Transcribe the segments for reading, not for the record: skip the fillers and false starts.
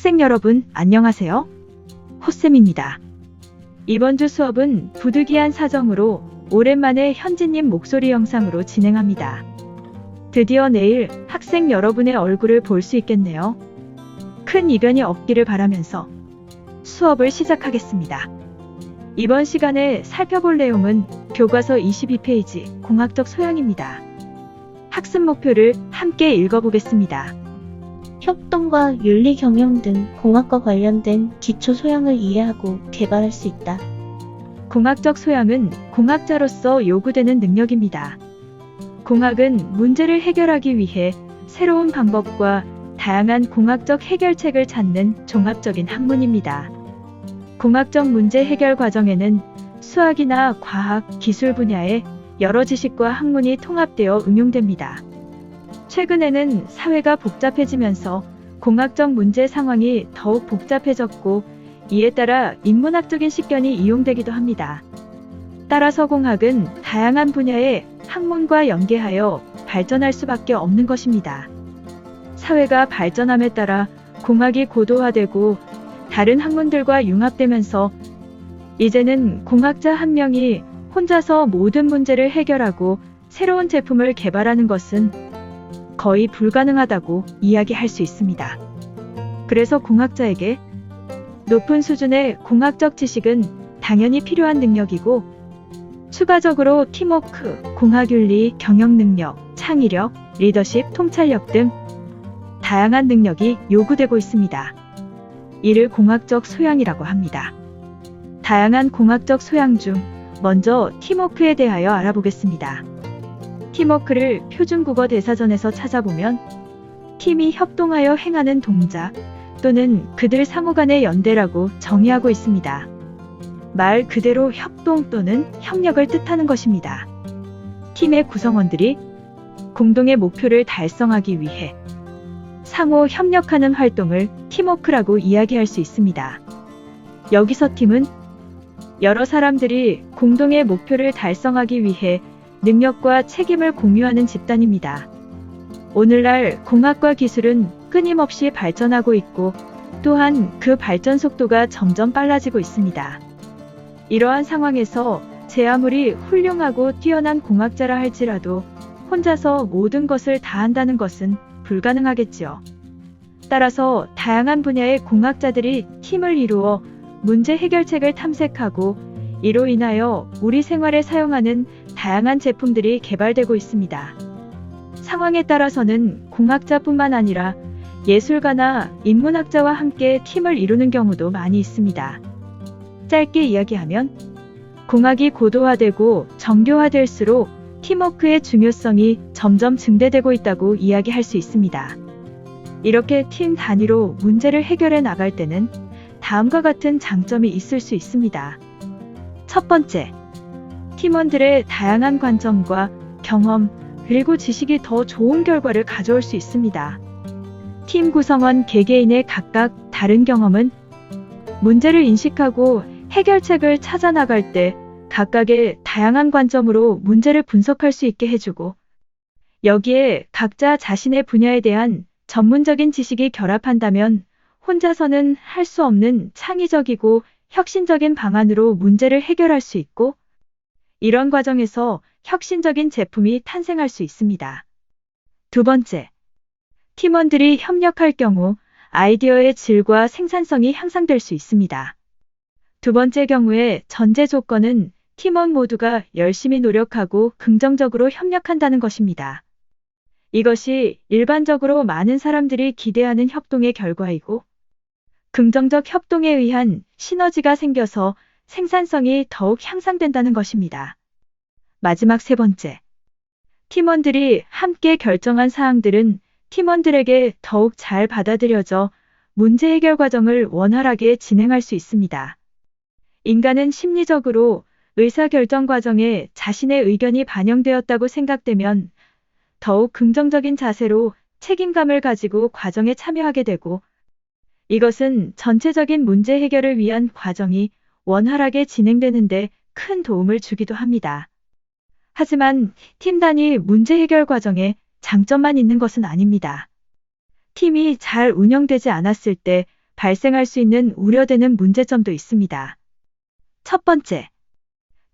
학생 여러분, 안녕하세요. 호쌤입니다. 이번 주 수업은 부득이한 사정으로 오랜만에 현지님 목소리 영상으로 진행합니다. 드디어 내일 학생 여러분의 얼굴을 볼 수 있겠네요. 큰 이변이 없기를 바라면서 수업을 시작하겠습니다. 이번 시간에 살펴볼 내용은 교과서 22페이지 공학적 소양입니다. 학습 목표를 함께 읽어보겠습니다. 협동과 윤리 경영 등 공학과 관련된 기초 소양을 이해하고 개발할 수 있다. 공학적 소양은 공학자로서 요구되는 능력입니다. 공학은 문제를 해결하기 위해 새로운 방법과 다양한 공학적 해결책을 찾는 종합적인 학문입니다. 공학적 문제 해결 과정에는 수학이나 과학, 기술 분야의 여러 지식과 학문이 통합되어 응용됩니다. 최근에는 사회가 복잡해지면서 공학적 문제 상황이 더욱 복잡해졌고 이에 따라 인문학적인 식견이 이용되기도 합니다. 따라서 공학은 다양한 분야의 학문과 연계하여 발전할 수밖에 없는 것입니다. 사회가 발전함에 따라 공학이 고도화되고 다른 학문들과 융합되면서 이제는 공학자 한 명이 혼자서 모든 문제를 해결하고 새로운 제품을 개발하는 것은 거의 불가능하다고 이야기할 수 있습니다. 그래서 공학자에게 높은 수준의 공학적 지식은 당연히 필요한 능력이고 추가적으로 팀워크, 공학윤리, 경영능력, 창의력, 리더십, 통찰력 등 다양한 능력이 요구되고 있습니다. 이를 공학적 소양이라고 합니다. 다양한 공학적 소양 중 먼저 팀워크에 대하여 알아보겠습니다. 팀워크를 표준국어 대사전에서 찾아보면 팀이 협동하여 행하는 동작 또는 그들 상호 간의 연대라고 정의하고 있습니다. 말 그대로 협동 또는 협력을 뜻하는 것입니다. 팀의 구성원들이 공동의 목표를 달성하기 위해 상호 협력하는 활동을 팀워크라고 이야기할 수 있습니다. 여기서 팀은 여러 사람들이 공동의 목표를 달성하기 위해 능력과 책임을 공유하는 집단입니다. 오늘날 공학과 기술은 끊임없이 발전하고 있고 또한 그 발전 속도가 점점 빨라지고 있습니다. 이러한 상황에서 제 아무리 훌륭하고 뛰어난 공학자라 할지라도 혼자서 모든 것을 다 한다는 것은 불가능하겠지요. 따라서 다양한 분야의 공학자들이 팀을 이루어 문제 해결책을 탐색하고 이로 인하여 우리 생활에 사용하는 다양한 제품들이 개발되고 있습니다. 상황에 따라서는 공학자뿐만 아니라 예술가나 인문학자와 함께 팀을 이루는 경우도 많이 있습니다. 짧게 이야기하면 공학이 고도화되고 정교화될수록 팀워크의 중요성이 점점 증대되고 있다고 이야기할 수 있습니다. 이렇게 팀 단위로 문제를 해결해 나갈 때는 다음과 같은 장점이 있을 수 있습니다. 첫 번째, 팀원들의 다양한 관점과 경험 그리고 지식이 더 좋은 결과를 가져올 수 있습니다. 팀 구성원 개개인의 각각 다른 경험은 문제를 인식하고 해결책을 찾아 나갈 때 각각의 다양한 관점으로 문제를 분석할 수 있게 해주고 여기에 각자 자신의 분야에 대한 전문적인 지식이 결합한다면 혼자서는 할 수 없는 창의적이고 혁신적인 방안으로 문제를 해결할 수 있고 이런 과정에서 혁신적인 제품이 탄생할 수 있습니다. 두 번째, 팀원들이 협력할 경우 아이디어의 질과 생산성이 향상될 수 있습니다. 두 번째 경우에 전제 조건은 팀원 모두가 열심히 노력하고 긍정적으로 협력한다는 것입니다. 이것이 일반적으로 많은 사람들이 기대하는 협동의 결과이고 긍정적 협동에 의한 시너지가 생겨서 생산성이 더욱 향상된다는 것입니다. 마지막 세 번째, 팀원들이 함께 결정한 사항들은 팀원들에게 더욱 잘 받아들여져 문제 해결 과정을 원활하게 진행할 수 있습니다. 인간은 심리적으로 의사결정 과정에 자신의 의견이 반영되었다고 생각되면 더욱 긍정적인 자세로 책임감을 가지고 과정에 참여하게 되고 이것은 전체적인 문제 해결을 위한 과정이 원활하게 진행되는데 큰 도움을 주기도 합니다. 하지만 팀 단위 문제 해결 과정에 장점만 있는 것은 아닙니다. 팀이 잘 운영되지 않았을 때 발생할 수 있는 우려되는 문제점도 있습니다. 첫 번째,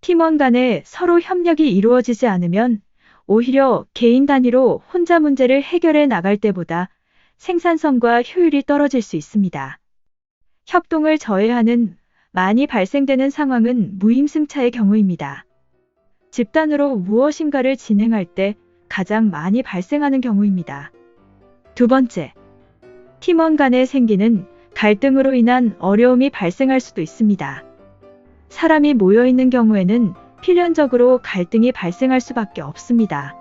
팀원 간에 서로 협력이 이루어지지 않으면 오히려 개인 단위로 혼자 문제를 해결해 나갈 때보다 생산성과 효율이 떨어질 수 있습니다. 협동을 저해하는 많이 발생되는 상황은 무임승차의 경우입니다. 집단으로 무엇인가를 진행할 때 가장 많이 발생하는 경우입니다. 두 번째, 팀원 간에 생기는 갈등으로 인한 어려움이 발생할 수도 있습니다. 사람이 모여 있는 경우에는 필연적으로 갈등이 발생할 수밖에 없습니다.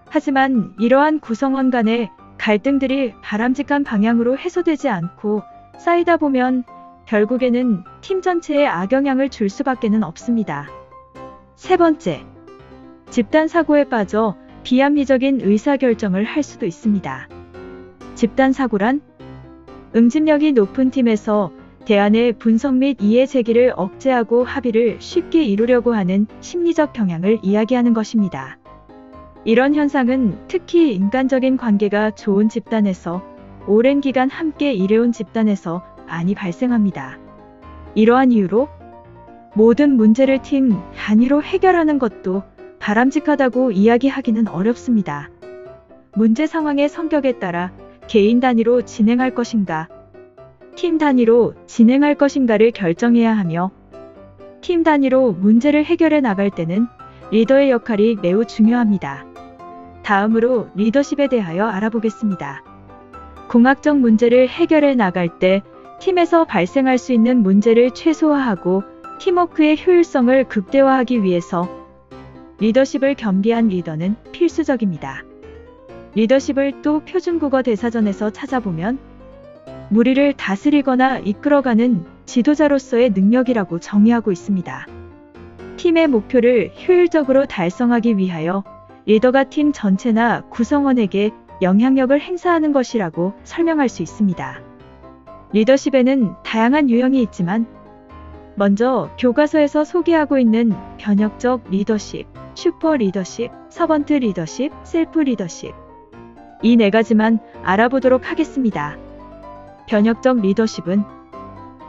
하지만 이러한 구성원 간의 갈등들이 바람직한 방향으로 해소되지 않고 쌓이다 보면 결국에는 팀 전체에 악영향을 줄 수밖에는 없습니다. 세 번째, 집단 사고에 빠져 비합리적인 의사결정을 할 수도 있습니다. 집단 사고란 응집력이 높은 팀에서 대안의 분석 및 이해 제기를 억제하고 합의를 쉽게 이루려고 하는 심리적 경향을 이야기하는 것입니다. 이런 현상은 특히 인간적인 관계가 좋은 집단에서 오랜 기간 함께 일해온 집단에서 많이 발생합니다. 이러한 이유로 모든 문제를 팀 단위로 해결하는 것도 바람직하다고 이야기하기는 어렵습니다. 문제 상황의 성격에 따라 개인 단위로 진행할 것인가, 팀 단위로 진행할 것인가를 결정해야 하며 팀 단위로 문제를 해결해 나갈 때는 리더의 역할이 매우 중요합니다. 다음으로 리더십에 대하여 알아보겠습니다. 공학적 문제를 해결해 나갈 때 팀에서 발생할 수 있는 문제를 최소화하고 팀워크의 효율성을 극대화하기 위해서 리더십을 겸비한 리더는 필수적입니다. 리더십을 또 표준국어 대사전에서 찾아보면 무리를 다스리거나 이끌어가는 지도자로서의 능력이라고 정의하고 있습니다. 팀의 목표를 효율적으로 달성하기 위하여 리더가 팀 전체나 구성원에게 영향력을 행사하는 것이라고 설명할 수 있습니다. 리더십에는 다양한 유형이 있지만 먼저 교과서에서 소개하고 있는 변혁적 리더십, 슈퍼 리더십, 서번트 리더십, 셀프 리더십, 이 네 가지만 알아보도록 하겠습니다. 변혁적 리더십은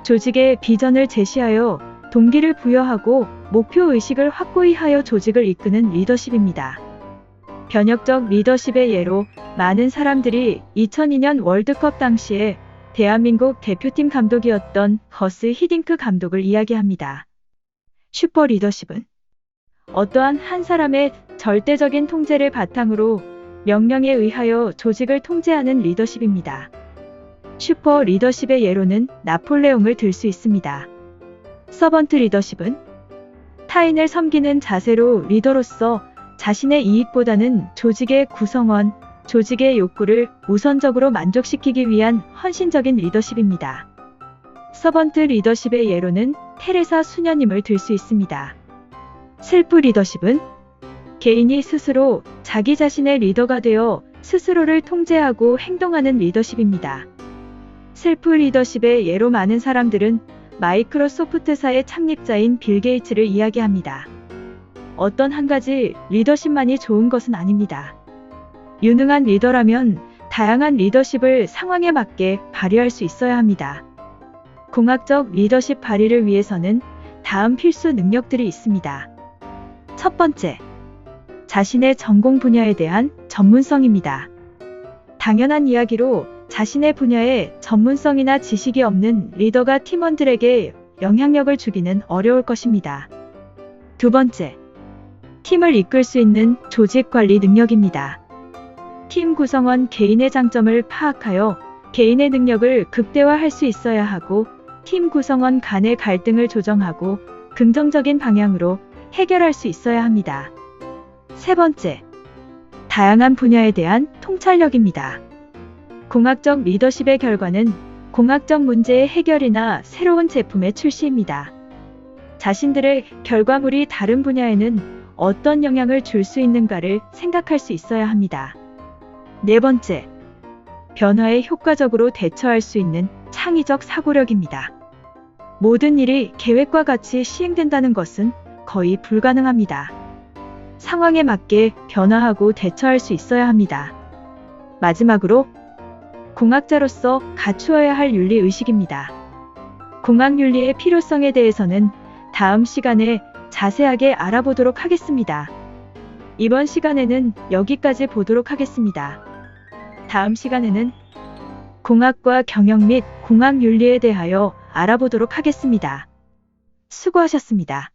조직의 비전을 제시하여 동기를 부여하고 목표 의식을 확고히 하여 조직을 이끄는 리더십입니다. 변혁적 리더십의 예로 많은 사람들이 2002년 월드컵 당시에 대한민국 대표팀 감독이었던 거스 히딩크 감독을 이야기합니다. 슈퍼 리더십은 어떠한 한 사람의 절대적인 통제를 바탕으로 명령에 의하여 조직을 통제하는 리더십입니다. 슈퍼 리더십의 예로는 나폴레옹을 들 수 있습니다. 서번트 리더십은 타인을 섬기는 자세로 리더로서 자신의 이익보다는 조직의 구성원, 조직의 욕구를 우선적으로 만족시키기 위한 헌신적인 리더십입니다. 서번트 리더십의 예로는 테레사 수녀님을 들 수 있습니다. 셀프 리더십은 개인이 스스로 자기 자신의 리더가 되어 스스로를 통제하고 행동하는 리더십입니다. 셀프 리더십의 예로 많은 사람들은 마이크로소프트사의 창립자인 빌 게이츠를 이야기합니다. 어떤 한 가지 리더십만이 좋은 것은 아닙니다. 유능한 리더라면 다양한 리더십을 상황에 맞게 발휘할 수 있어야 합니다. 공학적 리더십 발휘를 위해서는 다음 필수 능력들이 있습니다. 첫 번째, 자신의 전공 분야에 대한 전문성입니다. 당연한 이야기로 자신의 분야에 전문성이나 지식이 없는 리더가 팀원들에게 영향력을 주기는 어려울 것입니다. 두 번째, 팀을 이끌 수 있는 조직 관리 능력입니다. 팀 구성원 개인의 장점을 파악하여 개인의 능력을 극대화할 수 있어야 하고 팀 구성원 간의 갈등을 조정하고 긍정적인 방향으로 해결할 수 있어야 합니다. 세 번째, 다양한 분야에 대한 통찰력입니다. 공학적 리더십의 결과는 공학적 문제의 해결이나 새로운 제품의 출시입니다. 자신들의 결과물이 다른 분야에는 어떤 영향을 줄 수 있는가를 생각할 수 있어야 합니다. 네 번째, 변화에 효과적으로 대처할 수 있는 창의적 사고력입니다. 모든 일이 계획과 같이 시행된다는 것은 거의 불가능합니다. 상황에 맞게 변화하고 대처할 수 있어야 합니다. 마지막으로 공학자로서 갖추어야 할 윤리의식입니다. 공학윤리의 필요성에 대해서는 다음 시간에 자세하게 알아보도록 하겠습니다. 이번 시간에는 여기까지 보도록 하겠습니다. 다음 시간에는 공학과 경영 및 공학윤리에 대하여 알아보도록 하겠습니다. 수고하셨습니다.